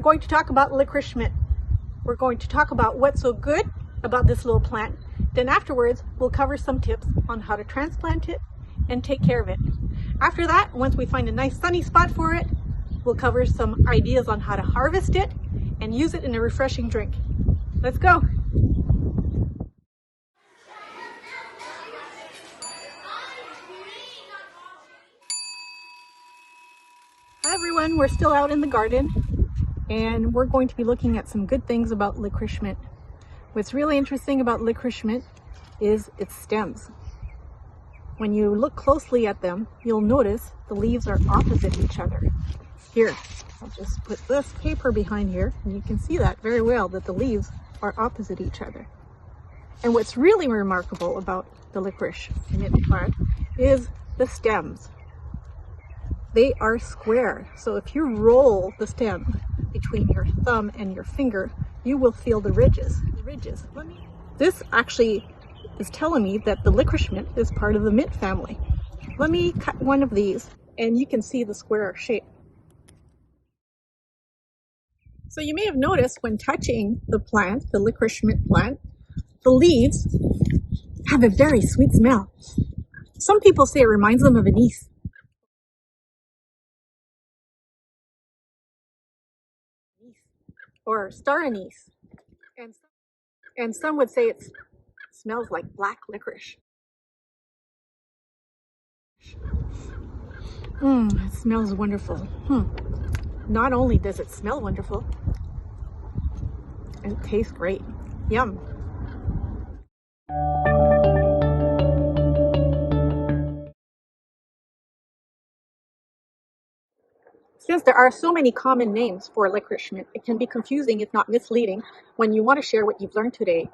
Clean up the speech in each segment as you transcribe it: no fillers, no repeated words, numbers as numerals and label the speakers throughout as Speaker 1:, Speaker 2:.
Speaker 1: going to talk about licorice mint. We're going to talk about what's so good about this little plant. Then afterwards, we'll cover some tips on how to transplant it and take care of it. After that, once we find a nice sunny spot for it, we'll cover some ideas on how to harvest it and use it in a refreshing drink. Let's go. Hi everyone, we're still out in the garden and we're going to be looking at some good things about licorice mint. What's really interesting about licorice mint is its stems. When you look closely at them, you'll notice the leaves are opposite each other. Here, I'll just put this paper behind here and you can see that very well, that the leaves are opposite each other. And what's really remarkable about the licorice mint plant is the stems. They are square, so if you roll the stem between your thumb and your finger, you will feel the ridges. This actually is telling me that the licorice mint is part of the mint family. Let me cut one of these and you can see the square shape. So you may have noticed when touching the plant, the licorice mint plant, the leaves have a very sweet smell. Some people say it reminds them of anise. Or star anise. And some would say it smells like black licorice. It smells wonderful. Not only does it smell wonderful, it tastes great. Yum. Since there are so many common names for licorice mint, it can be confusing if not misleading when you want to share what you've learned today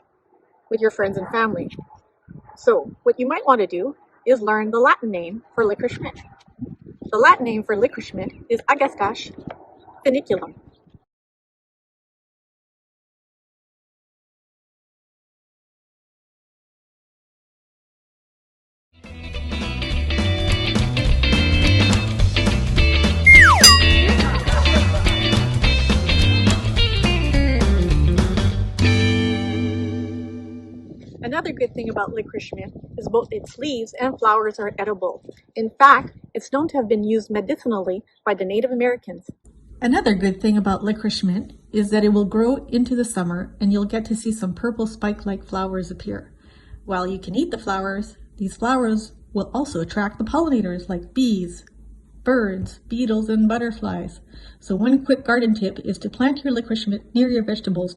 Speaker 1: with your friends and family. So what you might want to do is learn the Latin name for licorice mint. The Latin name for licorice mint is Agastache foeniculum. Another good thing about licorice mint is both its leaves and flowers are edible. In fact, it's known to have been used medicinally by the Native Americans. Another good thing about licorice mint is that it will grow into the summer and you'll get to see some purple spike-like flowers appear. While you can eat the flowers, these flowers will also attract the pollinators like bees, birds, beetles, and butterflies. So one quick garden tip is to plant your licorice mint near your vegetables.